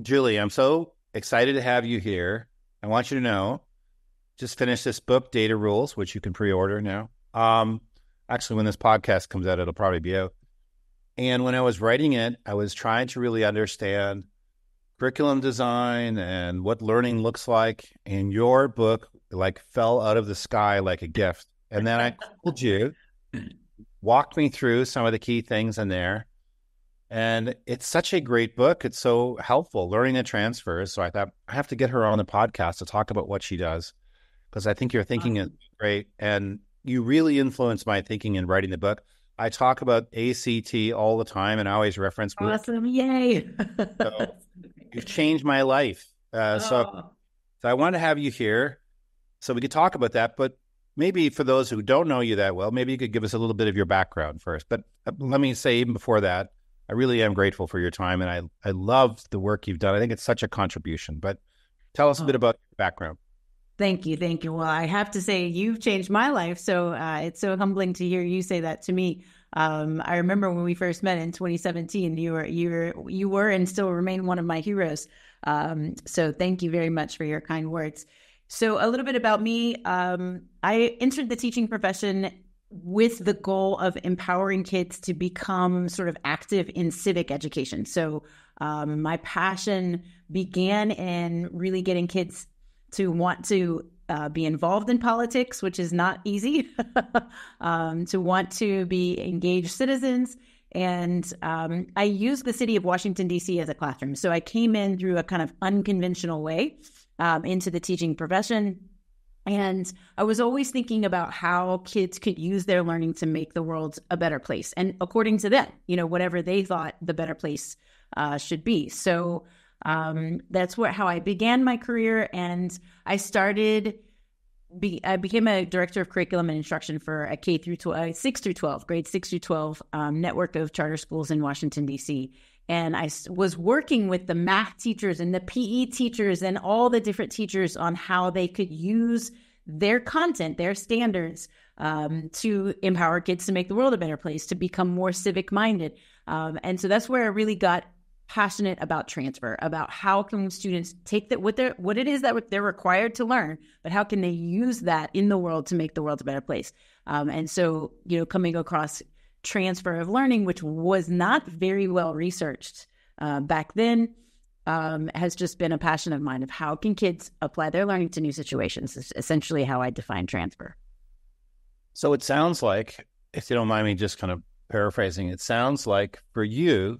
Julie, I'm so excited to have you here. I want you to know, just finished this book, Data Rules, which you can pre-order now. Actually, when this podcast comes out, it'll probably be out. And when I was writing it, I was trying to really understand curriculum design and what learning looks like. And your book like fell out of the sky like a gift. And then I called you, walked me through some of the key things in there. And it's such a great book. It's so helpful, learning the transfers. So I thought I have to get her on the podcast to talk about what she does because I think your thinking is Awesome. great. And you really influenced my thinking in writing the book. I talk about A.C.T all the time and I always reference boot. Awesome. Yay. So you've changed my life. Oh, So I wanted to have you here so we could talk about that. But maybe for those who don't know you that well, maybe you could give us a little bit of your background first. But let me say, even before that, I really am grateful for your time and I love the work you've done. I think it's such a contribution. But tell us a bit oh, about your background. thank you. Thank you. Well, I have to say you've changed my life. So it's so humbling to hear you say that to me. I remember when we first met in 2017, you were and still remain one of my heroes. So thank you very much for your kind words. So a little bit about me. I entered the teaching profession with the goal of empowering kids to become sort of active in civic education. So my passion began in really getting kids to want to be involved in politics, which is not easy, to want to be engaged citizens. And I used the city of Washington, D.C. as a classroom. So I came in through a kind of unconventional way into the teaching profession. And I was always thinking about how kids could use their learning to make the world a better place. And according to them, whatever they thought the better place should be. So that's how I began my career. And I became a director of curriculum and instruction for a K through 12, 6 through 12, grade 6 through 12 network of charter schools in Washington, D.C. And I was working with the math teachers and the PE teachers and all the different teachers on how they could use their content, their standards, to empower kids to make the world a better place, to become more civic minded. And so that's where I really got passionate about transfer, about how can students take that what it is that they're required to learn, but how can they use that in the world to make the world a better place. And so, coming across transfer of learning, which was not very well researched back then, has just been a passion of mine of how can kids apply their learning to new situations is essentially how I define transfer. So it sounds like, if you don't mind me just kind of paraphrasing, it sounds like for you,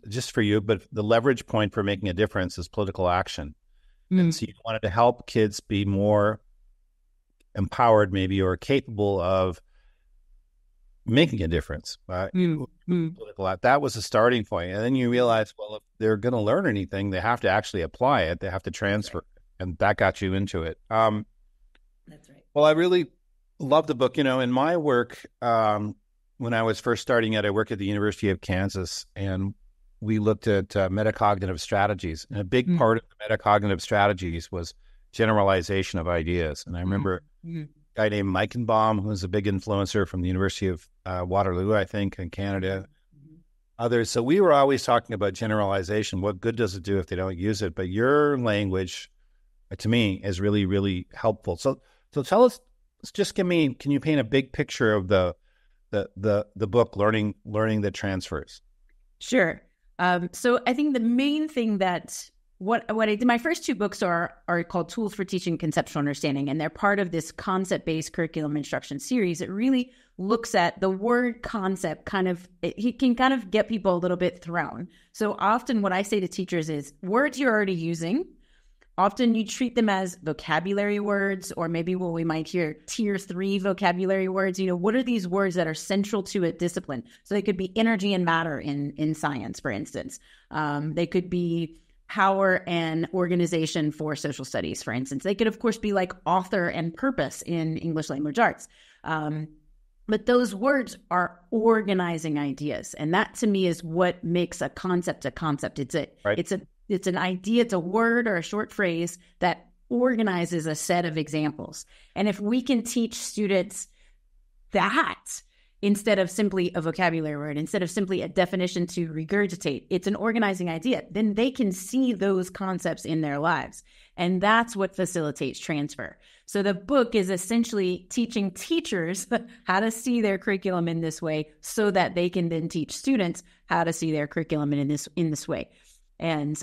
just for you, but the leverage point for making a difference is political action. And so you wanted to help kids be more empowered, maybe, or capable of making a difference. Political that was the starting point. And then you realize, well, if they're going to learn anything, they have to actually apply it. They have to transfer it. And that got you into it. That's right. Well, I really love the book. In my work, when I was first starting out, I worked at the University of Kansas, and we looked at metacognitive strategies. And a big part of the metacognitive strategies was generalization of ideas. And I remember a guy named Meichenbaum, who was a big influencer from the University of Waterloo, I think, in Canada, others. So we were always talking about generalization. What good does it do if they don't use it? But your language, to me, is really, really helpful. So tell us, can you paint a big picture of the book, Learning That Transfers? Sure. So I think the main thing that what I did, my first two books are called Tools for Teaching Conceptual Understanding, and they're part of this concept-based curriculum instruction series. It really looks at the word concept he can kind of get people a little bit thrown. So often what I say to teachers is words you're already using, often you treat them as vocabulary words, or maybe what we might hear tier 3 vocabulary words. What are these words that are central to a discipline? So they could be energy and matter in science, for instance. They could be power and organization for social studies, for instance. They could, of course, be like author and purpose in English language arts. But those words are organizing ideas. And that, to me, is what makes a concept a concept. Right. It's an idea, it's a word or a short phrase that organizes a set of examples. And if we can teach students that, instead of simply a vocabulary word, instead of simply a definition to regurgitate. It's an organizing idea. Then they can see those concepts in their lives. And that's what facilitates transfer. So the book is essentially teaching teachers how to see their curriculum in this way so that they can then teach students how to see their curriculum in this way. And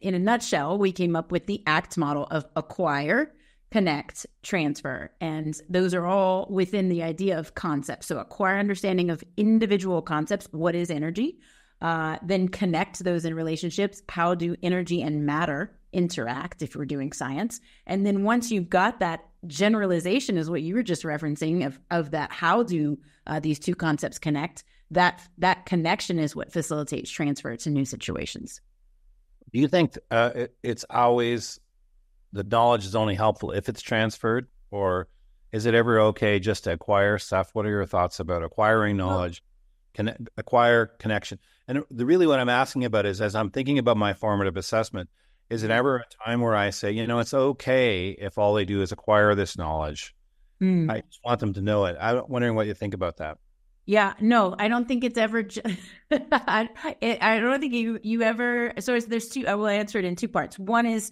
in a nutshell, we came up with the ACT model of acquire, connect, transfer. And those are all within the idea of concepts. So acquire understanding of individual concepts. What is energy? Then connect those in relationships. How do energy and matter interact if we're doing science? And then once you've got that generalization is what you were just referencing of that, how do these two concepts connect? That connection is what facilitates transfer to new situations. Do you think it's always the knowledge is only helpful if it's transferred, or is it ever okay just to acquire stuff? What are your thoughts about acquiring knowledge, acquire connection? And really what I'm asking about is, as I'm thinking about my formative assessment, is it ever a time where I say, it's okay if all they do is acquire this knowledge? I just want them to know it. I'm wondering what you think about that. Yeah, no, I don't think it's ever. I don't think you ever. So there's two. I will answer it in two parts. One is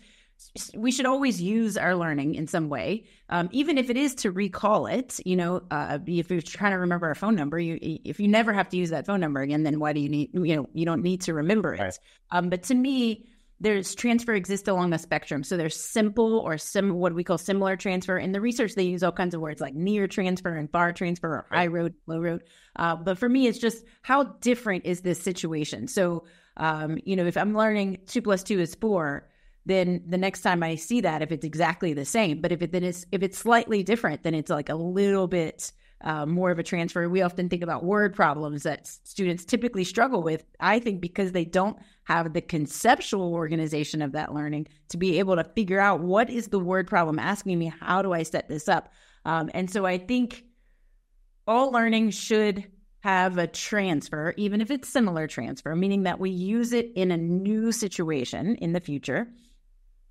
we should always use our learning in some way, even if it is to recall it. If you're trying to remember a phone number, if you never have to use that phone number again, then why do you need? You don't need to remember it. Right. But to me, there's transfer exists along the spectrum. So there's simple or what we call similar transfer. In the research, they use all kinds of words like near transfer and far transfer, or high road, low road. But for me, it's just how different is this situation? So, if I'm learning 2 + 2 is 4, then the next time I see that, if it's exactly the same, but if it's slightly different, then it's like a little bit more of a transfer. We often think about word problems that students typically struggle with, I think, because they don't have the conceptual organization of that learning to be able to figure out what is the word problem asking me, how do I set this up? And so I think all learning should have a transfer, even if it's similar transfer, meaning that we use it in a new situation in the future.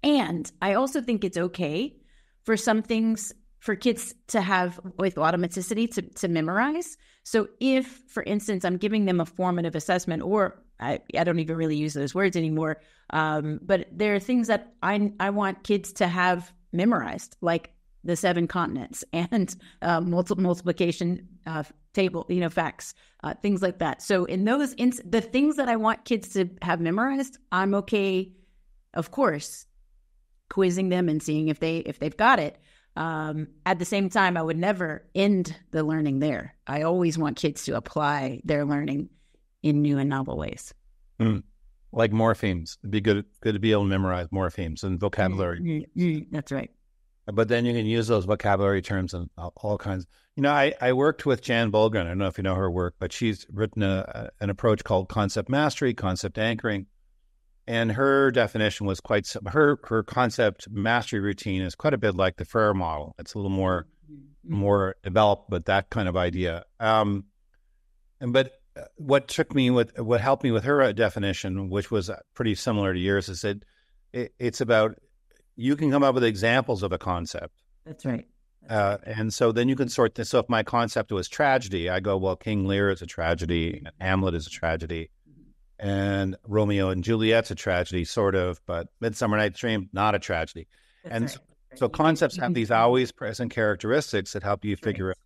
And I also think it's okay for some things for kids to have with automaticity to memorize. So if, for instance, I'm giving them a formative assessment, or I don't even really use those words anymore, but there are things that I want kids to have memorized, like the 7 continents and multiplication table, facts, things like that. So in those, the things that I want kids to have memorized, I'm okay, of course, quizzing them and seeing if they've got it. At the same time, I would never end the learning there. I always want kids to apply their learning in new and novel ways. Like morphemes. It'd be good to be able to memorize morphemes and vocabulary. That's right. But then you can use those vocabulary terms and all kinds. I worked with Jan Bulgren. I don't know if you know her work, but she's written an approach called concept mastery, concept anchoring. And her definition was her concept mastery routine is quite a bit like the Frere model. It's a little more developed, but that kind of idea. But what helped me with her definition, which was pretty similar to yours, is that it's about, you can come up with examples of a concept. That's right. And so then you can sort this. So if my concept was tragedy, I go, well, King Lear is a tragedy, and Hamlet is a tragedy, and Romeo and Juliet's a tragedy, sort of, but Midsummer Night's Dream, not a tragedy. That's right. So concepts have these always present characteristics that help you figure out.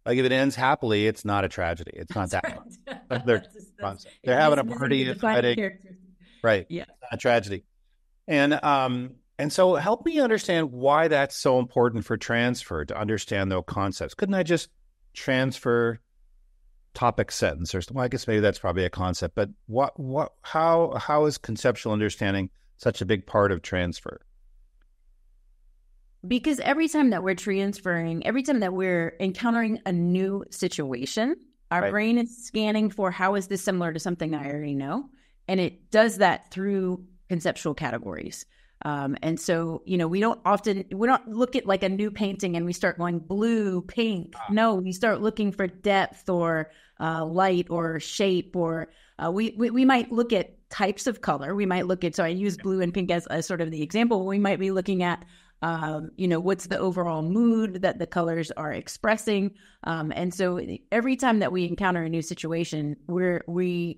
Like if it ends happily, it's not a tragedy. It's not that. Right. They're having a party, it's wedding. Right. Yeah. It's not a tragedy. And so help me understand why that's so important for transfer, to understand those concepts. Couldn't I just transfer topic sentence or something? Well, I guess maybe that's probably a concept, but how is conceptual understanding such a big part of transfer? Because every time that we're transferring, every time that we're encountering a new situation, our brain is scanning for how is this similar to something I already know. And it does that through conceptual categories. And so, we don't look at like a new painting and we start going blue, pink. No, we start looking for depth or light or shape, or we might look at types of color. We might look at, so I use blue and pink as sort of the example. We might be looking at What's the overall mood that the colors are expressing. And so every time that we encounter a new situation, we're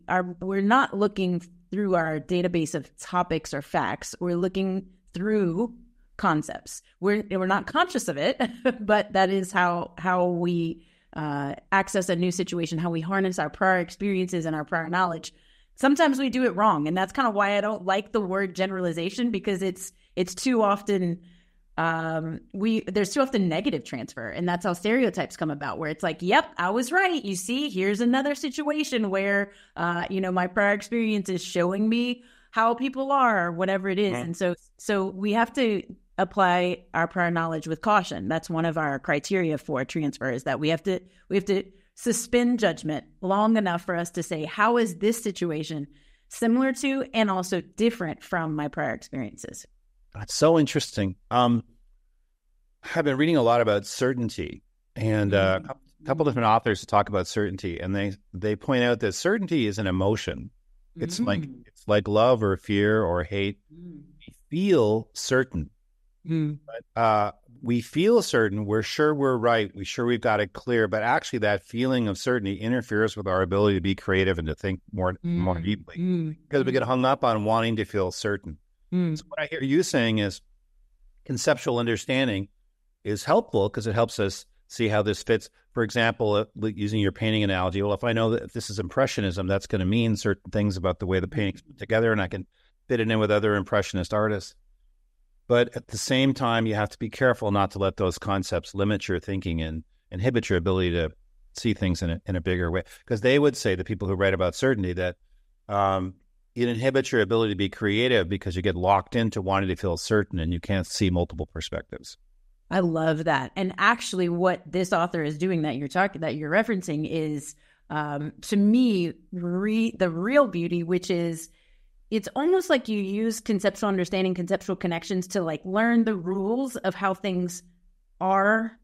not looking through our database of topics or facts. We're looking through concepts. We're not conscious of it, but that is how we access a new situation, how we harness our prior experiences and our prior knowledge. Sometimes we do it wrong, and that's kind of why I don't like the word generalization, because it's too often there's too often negative transfer, and that's how stereotypes come about, where it's like, yep, I was right. You see, here's another situation where my prior experience is showing me how people are, or whatever it is. And so we have to apply our prior knowledge with caution. That's one of our criteria for transfer, is that we have to suspend judgment long enough for us to say, how is this situation similar to and also different from my prior experiences? That's so interesting. I've been reading a lot about certainty, and a couple different authors talk about certainty, and they point out that certainty is an emotion. It's like love or fear or hate. We feel certain. But we feel certain. We're sure we're right. We're sure we've got it clear. But actually, that feeling of certainty interferes with our ability to be creative and to think more deeply, because we get hung up on wanting to feel certain. So what I hear you saying is conceptual understanding is helpful because it helps us see how this fits. For example, using your painting analogy, well, if I know that if this is Impressionism, that's going to mean certain things about the way the painting's put together, and I can fit it in with other Impressionist artists. But at the same time, you have to be careful not to let those concepts limit your thinking and inhibit your ability to see things in a bigger way. Because they would say, the people who write about certainty, that it inhibits your ability to be creative because you get locked into wanting to feel certain and you can't see multiple perspectives. I love that. And actually what this author is doing that you're referencing is, to me, the real beauty, which is, it's almost like you use conceptual understanding, conceptual connections to like learn the rules of how things are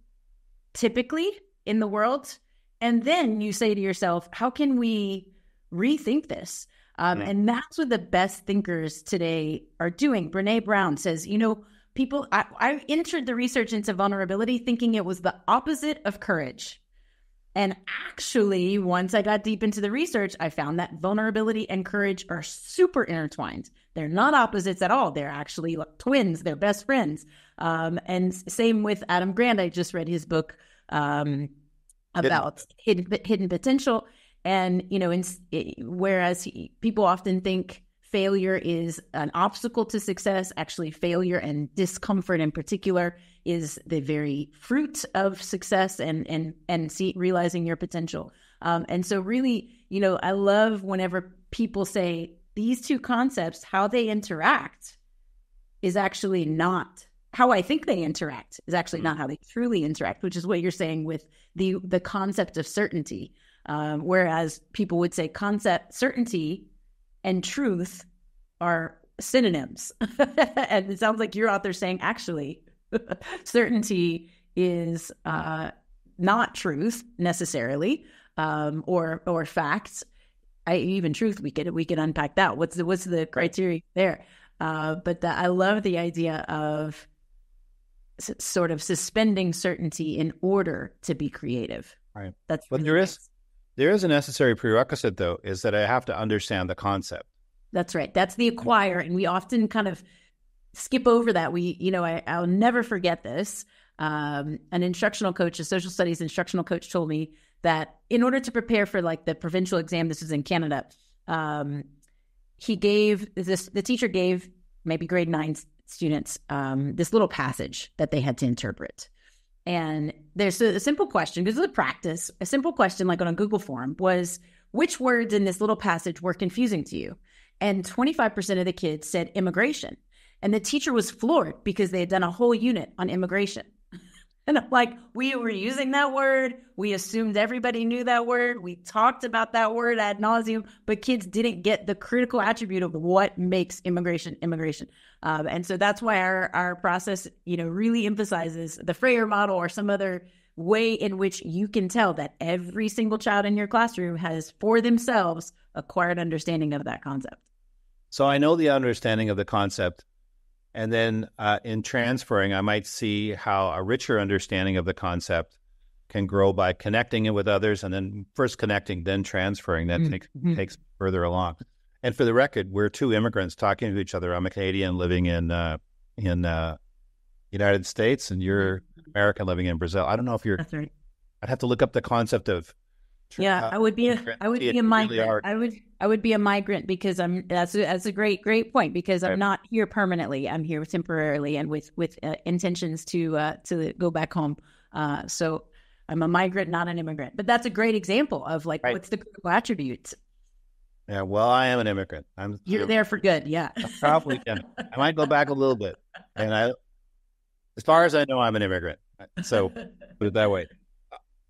typically in the world. And then you say to yourself, how can we rethink this? And that's what the best thinkers today are doing. Brene Brown says, people, I entered the research into vulnerability thinking it was the opposite of courage. And actually, once I got deep into the research, I found that vulnerability and courage are super intertwined. They're not opposites at all. They're actually like twins. They're best friends. And same with Adam Grant. I just read his book about hidden potential. And, whereas people often think failure is an obstacle to success, actually failure and discomfort in particular is the very fruit of success and realizing your potential. And so really, I love whenever people say these two concepts, how they interact is actually not how I think they interact, is actually not how they truly interact, which is what you're saying with the concept of certainty. Whereas people would say certainty and truth are synonyms. And it sounds like your author's saying, actually, certainty is not truth necessarily, or facts. Even truth, we could unpack that. What's the criteria there? But I love the idea of sort of suspending certainty in order to be creative. Right. That's but really there is a necessary prerequisite, though, is that I have to understand the concept. That's right. That's the acquire. And we often kind of skip over that. I'll never forget this. An instructional coach, a social studies instructional coach, told me that in order to prepare for like the provincial exam, this is in Canada, the teacher gave maybe grade 9 students this little passage that they had to interpret. And there's a simple question, because of the practice, a simple question like on a Google form was, which words in this little passage were confusing to you? And 25% of the kids said immigration. And the teacher was floored because they had done a whole unit on immigration. And I'm like, we were using that word. We assumed everybody knew that word. We talked about that word ad nauseum, but kids didn't get the critical attribute of what makes immigration. And so that's why our process, really emphasizes the Freyer model or some other way in which you can tell that every single child in your classroom has for themselves acquired understanding of that concept. So I know the understanding of the concept, And then in transferring, I might see how a richer understanding of the concept can grow by connecting it with others, and then first connecting, then transferring. That takes further along. And for the record, we're two immigrants talking to each other. I'm a Canadian living in United States, and you're American living in Brazil. I don't know if you're. That's right. I'd have to look up the concept of. I would be a migrant. I would be a migrant because that's a great point, because I'm not here permanently. I'm here temporarily and with intentions to go back home. So I'm a migrant, not an immigrant. But that's a great example of what's the critical attributes. Yeah, well, I am an immigrant. You're there for good. Yeah, probably can. I might go back a little bit, and as far as I know, I'm an immigrant. So put it that way.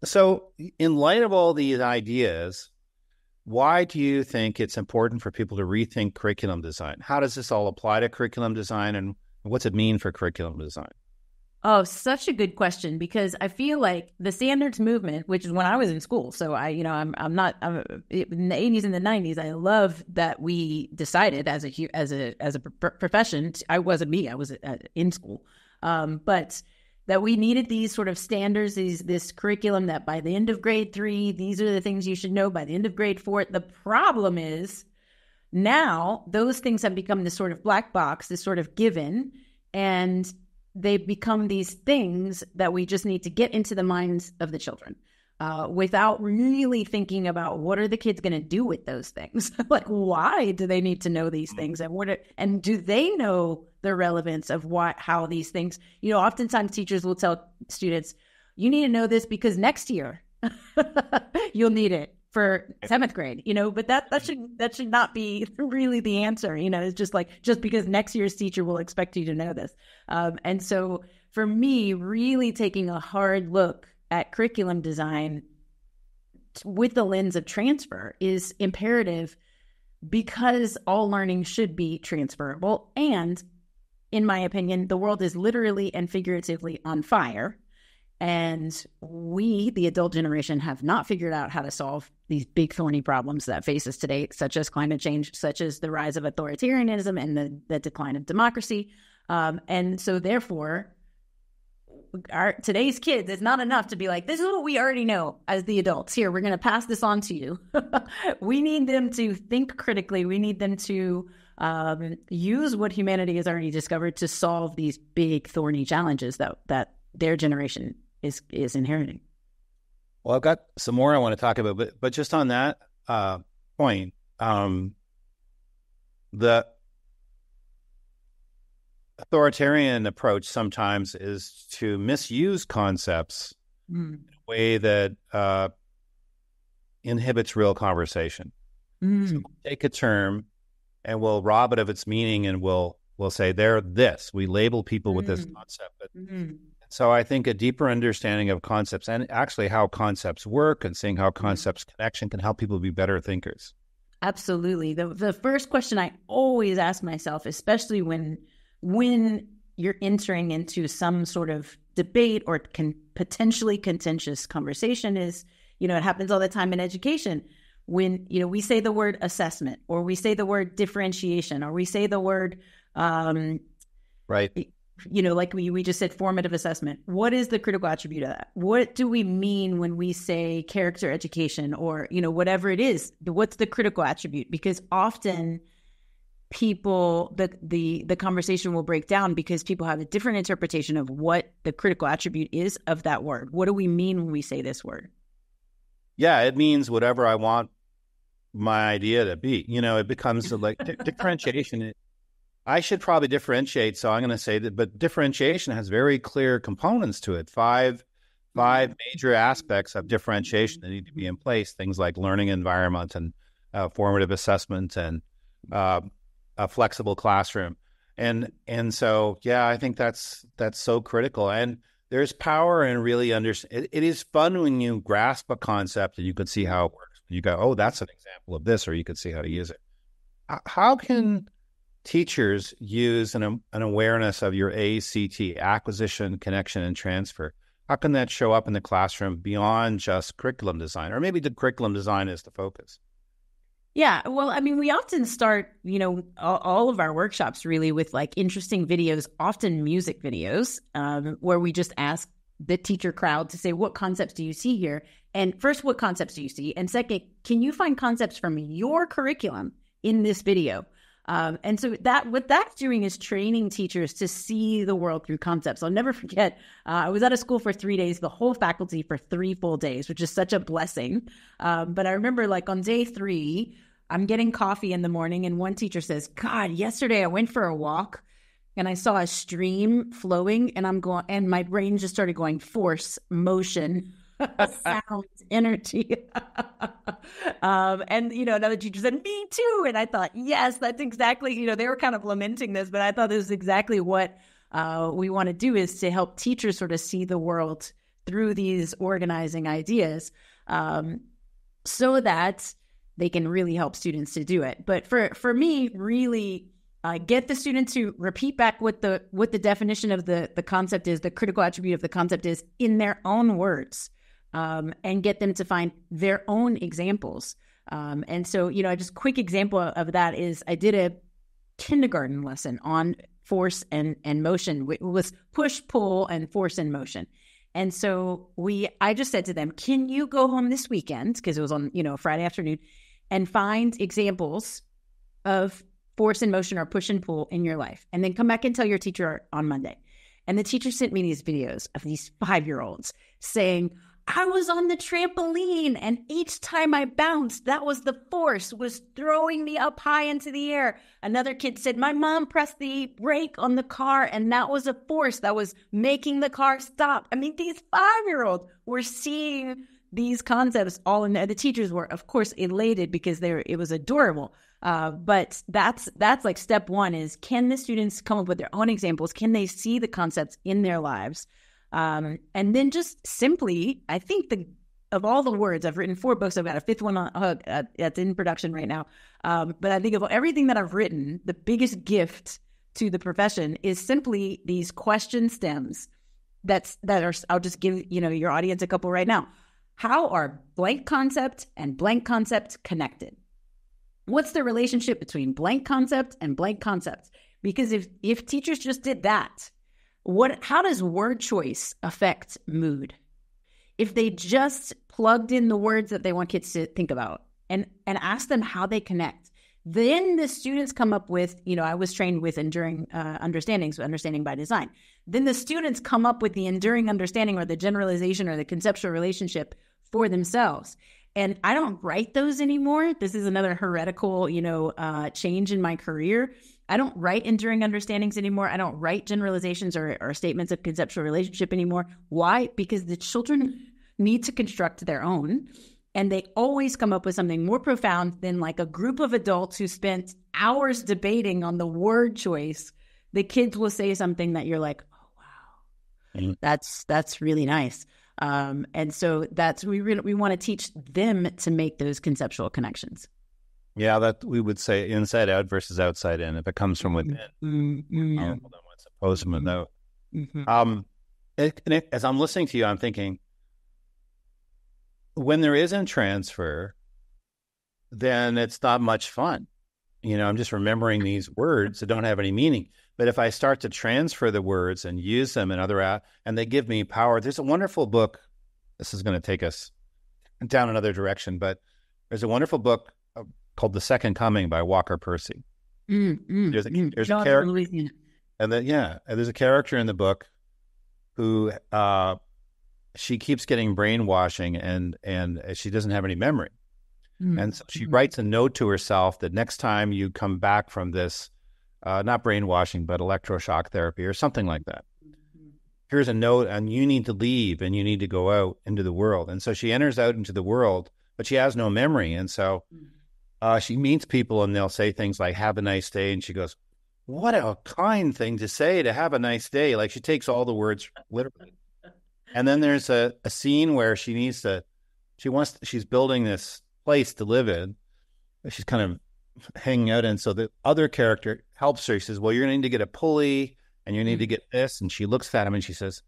So, in light of all these ideas, why do you think it's important for people to rethink curriculum design? How does this all apply to curriculum design, and what's it mean for curriculum design? Oh, such a good question, because I feel like the standards movement, which is when I was in school. So I'm in the 80s and the 90s. I love that we decided as a profession. I was in school, but that we needed these sort of standards, this curriculum that by the end of grade 3, these are the things you should know by the end of grade 4. The problem is now those things have become this sort of black box, this sort of given, and they become these things that we just need to get into the minds of the children without really thinking about what are the kids going to do with those things? Like, why do they need to know these things? And do they know the relevance of how these things, oftentimes teachers will tell students, you need to know this because next year you'll need it for 7th grade, but that should not be really the answer. It's just because next year's teacher will expect you to know this. And so for me, really taking a hard look at curriculum design with the lens of transfer is imperative, because all learning should be transferable. And in my opinion, the world is literally and figuratively on fire. And we, the adult generation, have not figured out how to solve these big thorny problems that face us today, such as climate change, such as the rise of authoritarianism and the decline of democracy. And so therefore, today's kids, it's not enough to be like, this is what we already know as the adults. Here, we're going to pass this on to you. We need them to think critically. We need them to use what humanity has already discovered to solve these big thorny challenges that their generation is inheriting. Well, I've got some more I want to talk about, but just on that point, the authoritarian approach sometimes is to misuse concepts in a way that inhibits real conversation. So we'll take a term and we'll rob it of its meaning, and we'll say they're this. We label people with this concept. But so I think a deeper understanding of concepts, and actually how concepts work, and seeing how concepts connection, can help people be better thinkers. Absolutely. The first question I always ask myself, especially when you're entering into some sort of debate or potentially contentious conversation, is, it happens all the time in education. When, we say the word assessment, or we say the word differentiation, or we say the word, right. Like we just said, formative assessment. What is the critical attribute of that? What do we mean when we say character education, or, whatever it is? What's the critical attribute? Because often people, the conversation will break down because people have a different interpretation of what the critical attribute is of that word. What do we mean when we say this word? Yeah, it means whatever I want my idea to be. It becomes like differentiation. I should probably differentiate, so I'm going to say that, but differentiation has very clear components to it. Five major aspects of differentiation that need to be in place, things like learning environment and formative assessment and a flexible classroom. And so, yeah, I think that's so critical. And there's power in really understand. It is fun when you grasp a concept and you can see how it works. You go, oh, that's an example of this, or you could see how to use it. How can teachers use an awareness of your A.C.T, acquisition, connection, and transfer? How can that show up in the classroom beyond just curriculum design? Or maybe the curriculum design is the focus. Yeah, well, I mean, we often start, all of our workshops really with like interesting videos, often music videos, where we just ask the teacher crowd to say, what concepts do you see here? And first, what concepts do you see? And second, can you find concepts from your curriculum in this video? And so what that's doing is training teachers to see the world through concepts. I'll never forget, I was at a school for 3 days, the whole faculty for 3 full days, which is such a blessing. But I remember like on day 3, I'm getting coffee in the morning and one teacher says, God, yesterday I went for a walk and I saw a stream flowing and my brain just started going force, motion, sound, energy. And, another teacher said, me too. And I thought, yes, that's exactly, they were kind of lamenting this, but I thought this is exactly what we want to do, is to help teachers sort of see the world through these organizing ideas, so that they can really help students to do it. But for me, really get the students to repeat back what the definition of the concept is, the critical attribute of the concept is, in their own words, and get them to find their own examples. And so, just quick example of that is I did a kindergarten lesson on force and motion. It was push, pull, and force and motion. And so I just said to them, can you go home this weekend, because it was on, Friday afternoon, and find examples of force and motion or push and pull in your life, and then come back and tell your teacher on Monday. And the teacher sent me these videos of these 5-year-olds saying, I was on the trampoline and each time I bounced, that was the force, was throwing me up high into the air. Another kid said, my mom pressed the brake on the car and that was a force that was making the car stop. I mean, these 5-year-olds were seeing these concepts all in there. The teachers were, of course, elated because it was adorable. But that's like step one, is, can the students come up with their own examples? Can they see the concepts in their lives? And then just simply, I think of all the words, I've written 4 books. I've got a 5th one that's in production right now. But I think of everything that I've written, the biggest gift to the profession is simply these question stems that are, I'll just give, your audience a couple right now. How are blank concept and blank concept connected? What's the relationship between blank concept and blank concept? Because if teachers just did that, how does word choice affect mood? If they just plugged in the words that they want kids to think about and ask them how they connect, then the students come up with, I was trained with enduring understanding, so understanding by design. Then the students come up with the enduring understanding or the generalization or the conceptual relationship for themselves. And I don't write those anymore. This is another heretical, change in my career. I don't write enduring understandings anymore. I don't write generalizations or statements of conceptual relationship anymore. Why? Because the children need to construct their own. And they always come up with something more profound than like a group of adults who spent hours debating on the word choice. The kids will say something that you're like, oh, wow, that's really nice. And so we want to teach them to make those conceptual connections. Yeah, that we would say inside out versus outside in. If it comes from within, what's opposed from without. As I'm listening to you, I'm thinking, when there isn't transfer, then it's not much fun. I'm just remembering these words that don't have any meaning. But if I start to transfer the words and use them in and they give me power. There's a wonderful book. This is going to take us down another direction, but there's a wonderful book called The Second Coming by Walker Percy. There's a character, and there's a character in the book who she keeps getting brainwashing, and she doesn't have any memory, and so she writes a note to herself that next time you come back from this, not brainwashing, but electroshock therapy or something like that, here's a note, and you need to leave, and you need to go out into the world. And so she enters out into the world, but she has no memory, and so she meets people and they'll say things like, have a nice day. And she goes, what a kind thing to say, to have a nice day. Like, she takes all the words literally. And then there's a scene where she's building this place to live in. She's kind of hanging out. And so the other character helps her. She says, well, you're going to need to get a pulley and you need to get this. And she looks at him and she says,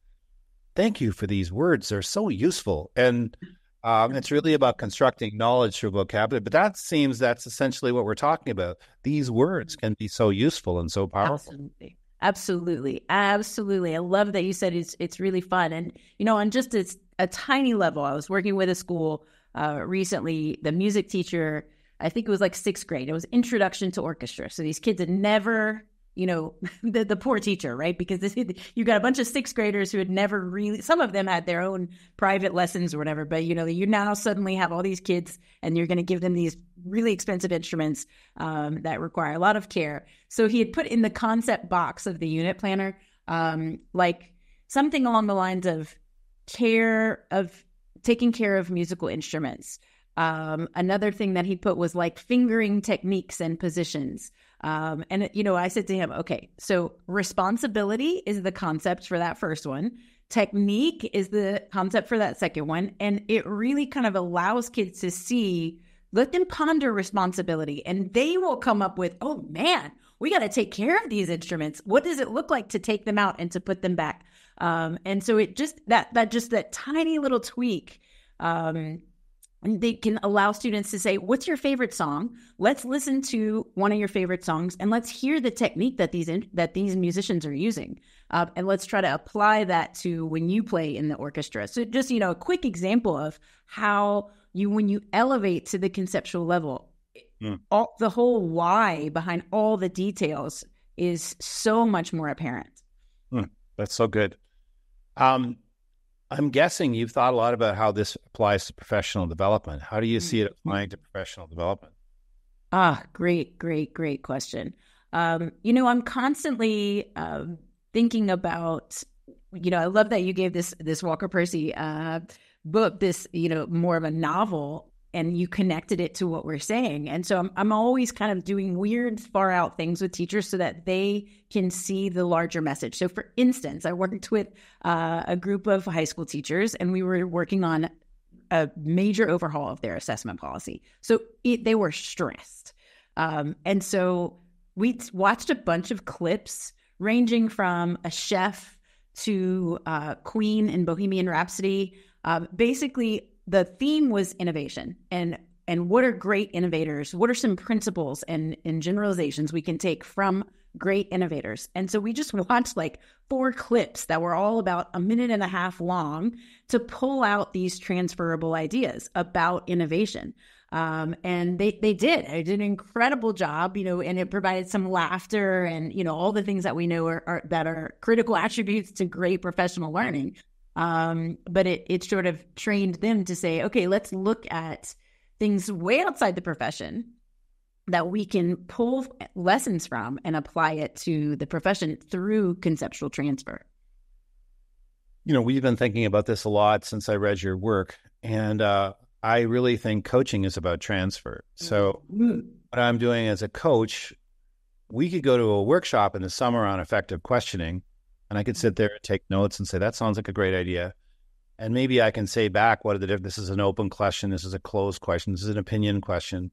thank you for these words. They're so useful. And It's really about constructing knowledge through vocabulary, but that's essentially what we're talking about. These words can be so useful and so powerful. Absolutely. Absolutely. Absolutely. I love that you said it's really fun. And, on just a tiny level, I was working with a school recently. The music teacher, I think it was like sixth grade. It was introduction to orchestra. So these kids had never, the poor teacher, right? Because you got a bunch of sixth graders who had never really, some of them had their own private lessons or whatever, but you now suddenly have all these kids and you're going to give them these really expensive instruments that require a lot of care. So he had put in the concept box of the unit planner, like something along the lines of taking care of musical instruments. Another thing that he put was like fingering techniques and positions. And, I said to him, okay, so responsibility is the concept for that first one. Technique is the concept for that second one. And it really kind of allows kids to let them ponder responsibility, and they will come up with, oh man, we got to take care of these instruments. What does it look like to take them out and to put them back? And so it just, that tiny little tweak, and they can allow students to say, what's your favorite song? Let's listen to one of your favorite songs and let's hear the technique that these musicians are using. And let's try to apply that to when you play in the orchestra. So just, a quick example of how when you elevate to the conceptual level, the whole why behind all the details is so much more apparent. That's so good. I'm guessing you've thought a lot about how this applies to professional development. How do you see it applying to professional development? Great question. I'm constantly thinking about, I love that you gave this Walker Percy book, this, more of a novel, and you connected it to what we're saying. And so I'm always kind of doing weird, far out things with teachers so that they can see the larger message. So for instance, I worked with a group of high school teachers, and we were working on a major overhaul of their assessment policy. So they were stressed. And so we watched a bunch of clips ranging from a chef to Queen in Bohemian Rhapsody. Basically, the theme was innovation and what are great innovators? What are some principles and generalizations we can take from great innovators? And so we just watched like 4 clips that were all about a minute and a half long to pull out these transferable ideas about innovation. And they did an incredible job, and it provided some laughter and, all the things that we know that are critical attributes to great professional learning. But it sort of trained them to say, okay, let's look at things way outside the profession that we can pull lessons from and apply it to the profession through conceptual transfer. We've been thinking about this a lot since I read your work, and I really think coaching is about transfer. So what I'm doing as a coach, we could go to a workshop in the summer on effective questioning, and I could sit there and take notes and say, that sounds like a great idea. And maybe I can say back, what are the different, this is an open question, this is a closed question, this is an opinion question.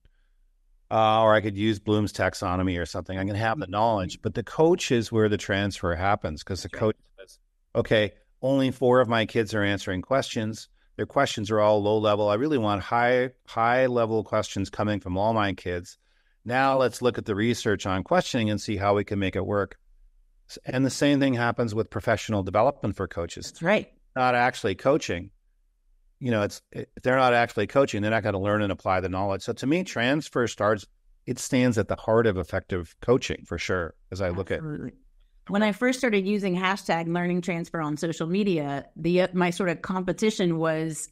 Or I could use Bloom's taxonomy or something. I can have the knowledge, but the coach is where the transfer happens, because the coach says, okay, only 4 of my kids are answering questions. Their questions are all low level. I really want high level questions coming from all my kids. Now let's look at the research on questioning and see how we can make it work. And the same thing happens with professional development for coaches. That's right. Not actually coaching. If they're not actually coaching, they're not going to learn and apply the knowledge. So to me, transfer stands at the heart of effective coaching for sure, as I look at. When I first started using hashtag learning transfer on social media, my sort of competition was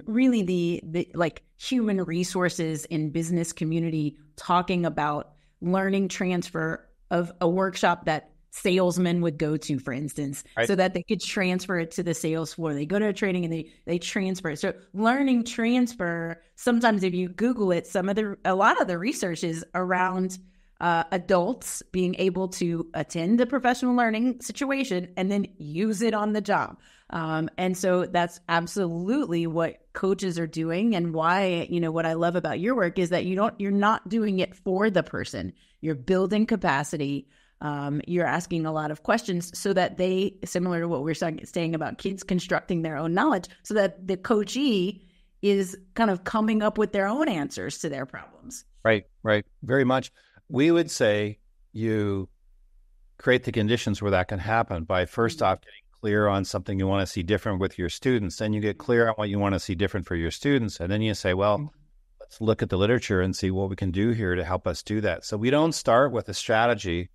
really the like human resources in business community talking about learning transfer of a workshop that salesmen would go to, for instance, right, so that they could transfer it to the sales floor. They go to a training and they transfer it. So learning transfer, sometimes if you Google it, a lot of the research is around adults being able to attend a professional learning situation and then use it on the job. And so that's absolutely what coaches are doing. And why, what I love about your work is that you're not doing it for the person. You're building capacity. You're asking a lot of questions so that they, similar to what we're saying about kids constructing their own knowledge, so that the coachee is kind of coming up with their own answers to their problems. Right, right. Very much. We would say you create the conditions where that can happen by first off getting clear on something you want to see different with your students. Then you get clear on what you want to see different for your students. And then you say, well, let's look at the literature and see what we can do here to help us do that. So we don't start with a strategy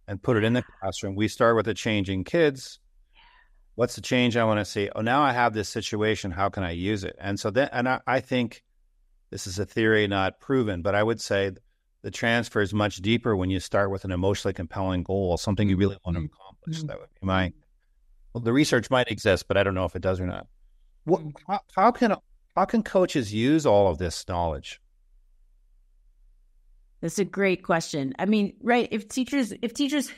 and put it in the classroom. We start with a change in kids. What's the change I want to see? Oh, now I have this situation. How can I use it? And so then, and I think this is a theory not proven, but I would say the transfer is much deeper when you start with an emotionally compelling goal, something you really want to accomplish. That would be my, well, the research might exist, but I don't know if it does or not. How can coaches use all of this knowledge? That's a great question. I mean, right. If teachers,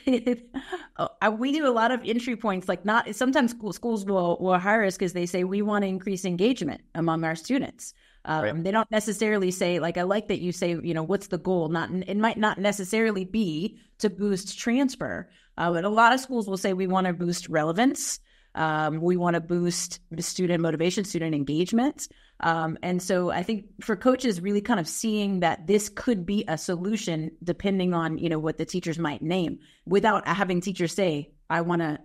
we do a lot of entry points, like not, sometimes schools will hire us because they say, we want to increase engagement among our students. Right. They don't necessarily say, like, I like that you say, what's the goal? It might not necessarily be to boost transfer, but a lot of schools will say we want to boost relevance. We want to boost student motivation, student engagement. And so I think for coaches really kind of seeing that this could be a solution depending on, what the teachers might name, without having teachers say, I want to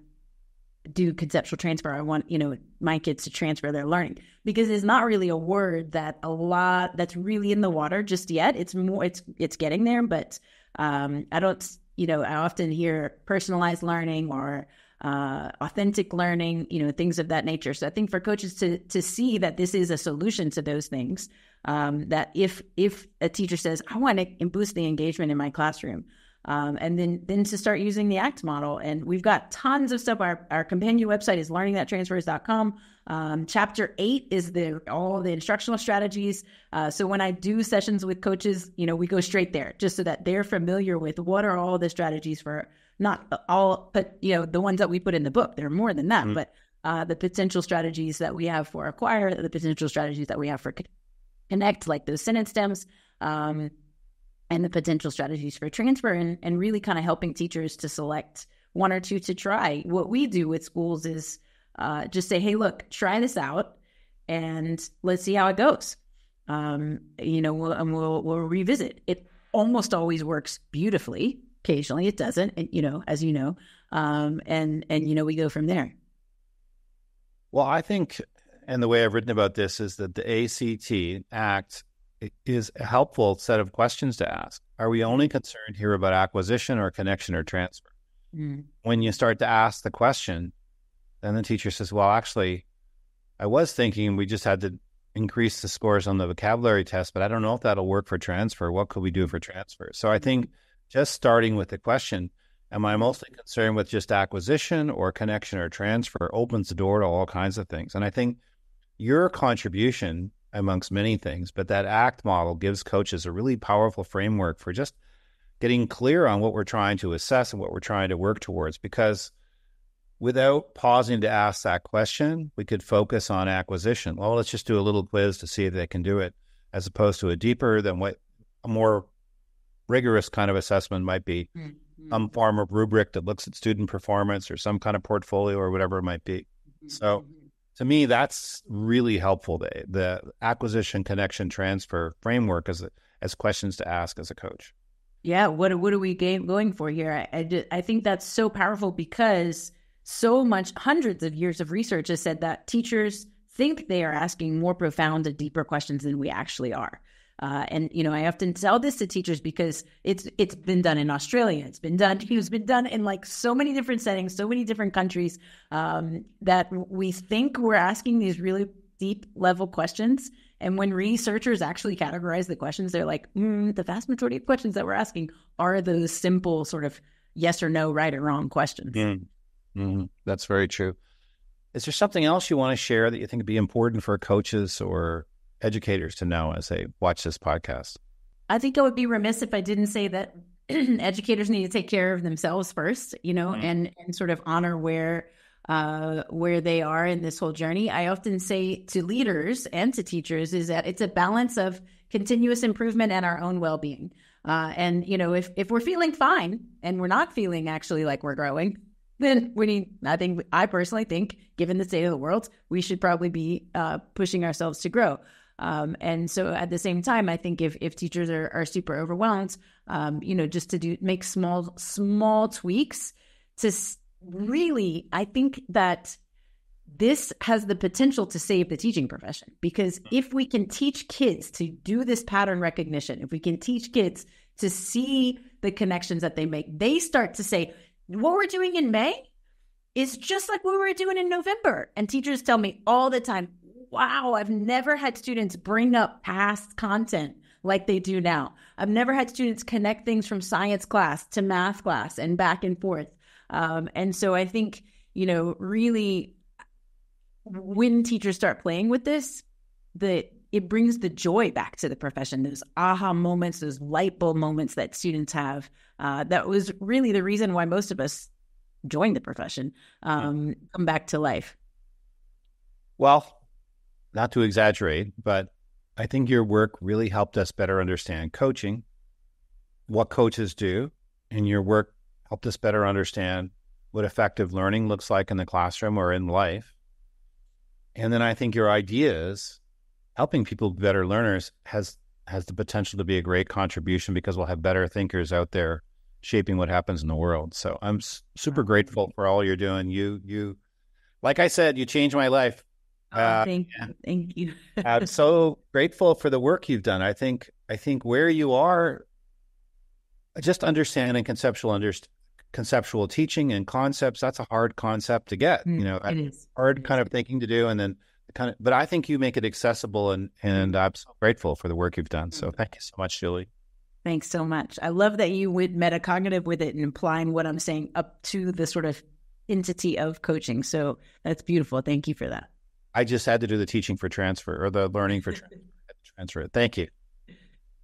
do conceptual transfer. I want, my kids to transfer their learning, because it's not really a word that's really in the water just yet. It's more, it's getting there, but I don't, I often hear personalized learning or authentic learning, things of that nature. So I think for coaches to see that this is a solution to those things, that if a teacher says, I want to boost the engagement in my classroom, and then to start using the ACT model. And we've got tons of stuff. Our companion website is learningthattransfers.com. Chapter 8 is all the instructional strategies. So when I do sessions with coaches, we go straight there just so that they're familiar with what are all the strategies for, not all, but the ones that we put in the book. There are more than that, but the potential strategies that we have for acquire, the potential strategies that we have for connect, like those sentence stems, and the potential strategies for transfer, and really kind of helping teachers to select one or two to try. What we do with schools is just say, hey, look, try this out and let's see how it goes. We'll revisit. It almost always works beautifully. Occasionally it doesn't, and, as you know, and we go from there. Well, I think, and the way I've written about this is that the A.C.T. ACT is a helpful set of questions to ask. Are we only concerned here about acquisition or connection or transfer? When you start to ask the question, then the teacher says, well, actually, I was thinking we just had to increase the scores on the vocabulary test, but I don't know if that'll work for transfer. What could we do for transfer? So I think just starting with the question, am I mostly concerned with just acquisition or connection or transfer, opens the door to all kinds of things. And I think your contribution, amongst many things, but that ACT model gives coaches a really powerful framework for just getting clear on what we're trying to assess and what we're trying to work towards. Because without pausing to ask that question, we could focus on acquisition. Well, let's just do a little quiz to see if they can do it, as opposed to a deeper than what a more rigorous kind of assessment might be. Some form of rubric that looks at student performance or some kind of portfolio or whatever it might be. So to me, that's really helpful. The acquisition, connection, transfer framework as questions to ask as a coach. Yeah. What are we going for here? I think that's so powerful, because so much, hundreds of years of research has said that teachers think they are asking more profound and deeper questions than we actually are. And I often tell this to teachers because it's been done in Australia. It's been done in like so many different settings, so many different countries, that we think we're asking these really deep level questions. And when researchers actually categorize the questions, they're like, the vast majority of questions that we're asking are those simple sort of yes or no, right or wrong questions. That's very true. Is there something else you want to share that you think would be important for coaches or educators to know as they watch this podcast? I think I would be remiss if I didn't say that educators need to take care of themselves first, and sort of honor where they are in this whole journey. I often say to leaders and to teachers is that it's a balance of continuous improvement and our own well-being. And if we're feeling fine and we're not feeling actually like we're growing, then I personally think, given the state of the world, we should probably be pushing ourselves to grow. And so at the same time, I think if teachers are super overwhelmed, just to make small tweaks to really, I think that this has the potential to save the teaching profession, because if we can teach kids to do this pattern recognition, if we can teach kids to see the connections that they make, they start to say, what we're doing in May is just like what we were doing in November. And teachers tell me all the time, wow, I've never had students bring up past content like they do now. I've never had students connect things from science class to math class and back and forth. And so I think, really, when teachers start playing with this, it brings the joy back to the profession, those aha moments, those light bulb moments that students have. That was really the reason why most of us joined the profession, come back to life. Well, not to exaggerate, but I think your work really helped us better understand coaching, what coaches do, and your work helped us better understand what effective learning looks like in the classroom or in life. And then I think your ideas, helping people be better learners, has the potential to be a great contribution, because we'll have better thinkers out there shaping what happens in the world. So I'm super grateful for all you're doing. You, like I said, you changed my life. Thank you. I'm so grateful for the work you've done. I think where you are, just understanding conceptual teaching and concepts, that's a hard concept to get. It is hard kind of thinking to do, and then but I think you make it accessible, and I'm so grateful for the work you've done. So thank you so much, Julie. Thanks so much. I love that you went metacognitive with it and applying what I'm saying up to the sort of entity of coaching. So that's beautiful. Thank you for that. I just had to do the teaching for transfer, or the learning for transfer. Thank you.